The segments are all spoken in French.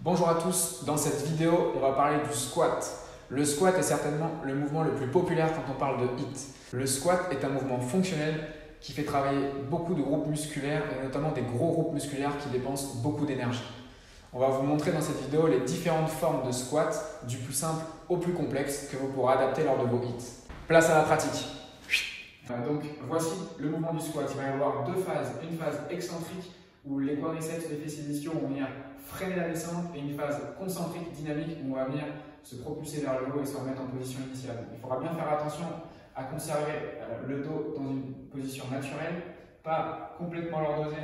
Bonjour à tous, dans cette vidéo, on va parler du squat. Le squat est certainement le mouvement le plus populaire quand on parle de HIIT. Le squat est un mouvement fonctionnel qui fait travailler beaucoup de groupes musculaires et notamment des gros groupes musculaires qui dépensent beaucoup d'énergie. On va vous montrer dans cette vidéo les différentes formes de squat, du plus simple au plus complexe, que vous pourrez adapter lors de vos HIIT. Place à la pratique. Donc voici le mouvement du squat. Il va y avoir deux phases. Une phase excentrique où les quadriceps, les fessiers ischiaux vont venir freiner la descente, et une phase concentrique, dynamique, où on va venir se propulser vers le haut et se remettre en position initiale. Il faudra bien faire attention à conserver le dos dans une position naturelle, pas complètement lordosé,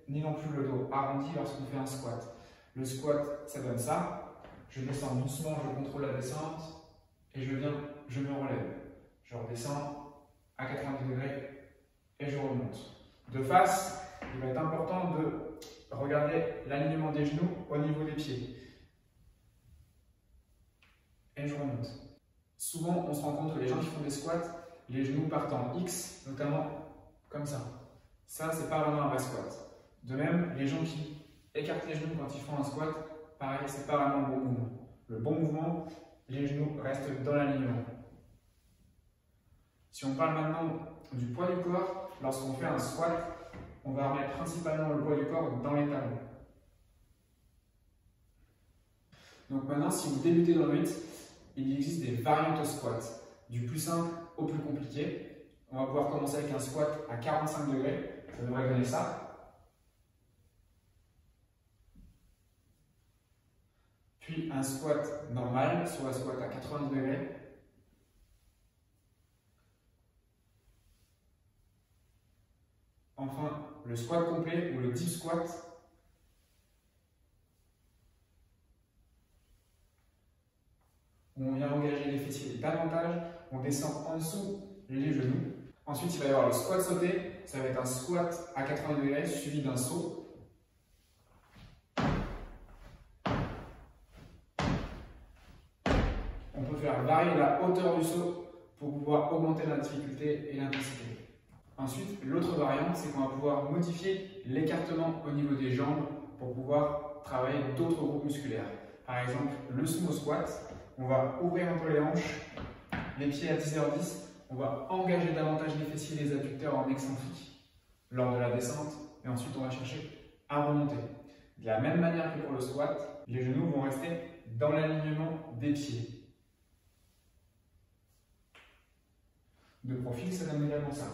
ni non plus le dos arrondi lorsqu'on fait un squat. Le squat, ça donne ça. Je descends doucement, je contrôle la descente, et je me relève. Je redescends à 90 degrés et je remonte. De face, il va être important de regarder l'alignement des genoux au niveau des pieds. Et je remonte. Souvent, on se rend compte que les gens qui font des squats, les genoux partent en X, notamment comme ça. Ça, c'est pas vraiment un vrai squat. De même, les gens qui écartent les genoux quand ils font un squat, pareil, c'est pas vraiment le bon mouvement. Le bon mouvement, les genoux restent dans l'alignement. Si on parle maintenant du poids du corps, lorsqu'on fait un squat, on va remettre principalement le poids du corps dans les talons. Donc maintenant, si vous débutez dans le HIIT, il existe des variantes au squat, du plus simple au plus compliqué. On va pouvoir commencer avec un squat à 45 degrés, ça devrait donner ça. Puis un squat normal, soit un squat à 90 degrés. Enfin, le squat complet ou le deep squat. Où on vient engager les fessiers davantage, on descend en dessous les genoux. Ensuite, il va y avoir le squat sauté. Ça va être un squat à 80 degrés suivi d'un saut. On peut faire varier la hauteur du saut pour pouvoir augmenter la difficulté et l'intensité. Ensuite, l'autre variante, c'est qu'on va pouvoir modifier l'écartement au niveau des jambes pour pouvoir travailler d'autres groupes musculaires. Par exemple, le sumo squat, on va ouvrir un peu les hanches, les pieds à 10h10, on va engager davantage les fessiers et les adducteurs en excentrique lors de la descente, et ensuite on va chercher à remonter. De la même manière que pour le squat, les genoux vont rester dans l'alignement des pieds. De profil, ça donne également ça.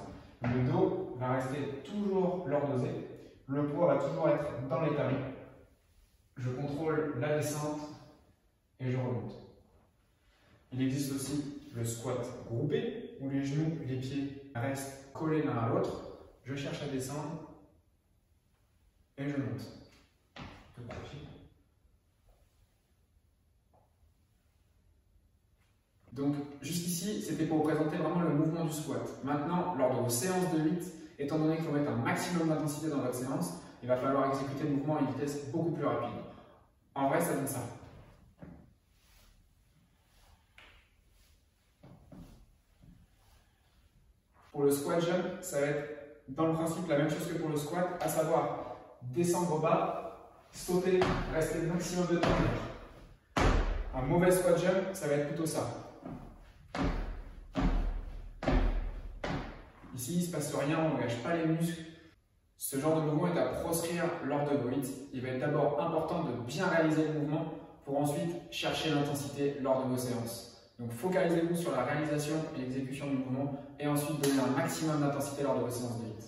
Le dos va rester toujours lordosé, le poids va toujours être dans les talons. Je contrôle la descente et je remonte. Il existe aussi le squat groupé, où les genoux et les pieds restent collés l'un à l'autre. Je cherche à descendre et je monte. De profil. Donc, jusqu'ici, c'était pour vous présenter vraiment le mouvement du squat. Maintenant, lors de vos séances de HIIT, étant donné qu'il faut mettre un maximum d'intensité dans votre séance, il va falloir exécuter le mouvement à une vitesse beaucoup plus rapide. En vrai, ça donne ça. Pour le squat jump, ça va être dans le principe la même chose que pour le squat, à savoir descendre bas, sauter, rester le maximum de temps. Un mauvais squat jump, ça va être plutôt ça. Ici, il ne se passe rien, on n'engage pas les muscles. Ce genre de mouvement est à proscrire lors de vos HIIT. Il va être d'abord important de bien réaliser le mouvement pour ensuite chercher l'intensité lors de vos séances. Donc focalisez-vous sur la réalisation et l'exécution du mouvement et ensuite donnez un maximum d'intensité lors de vos séances de HIIT.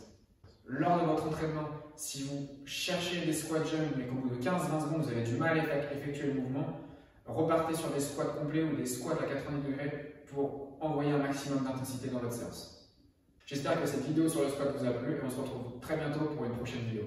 Lors de votre entraînement, si vous cherchez des squat jumps mais qu'au bout de 15-20 secondes vous avez du mal à effectuer le mouvement, repartez sur des squats complets ou des squats à 90 degrés pour envoyer un maximum d'intensité dans votre séance. J'espère que cette vidéo sur le squat vous a plu et on se retrouve très bientôt pour une prochaine vidéo.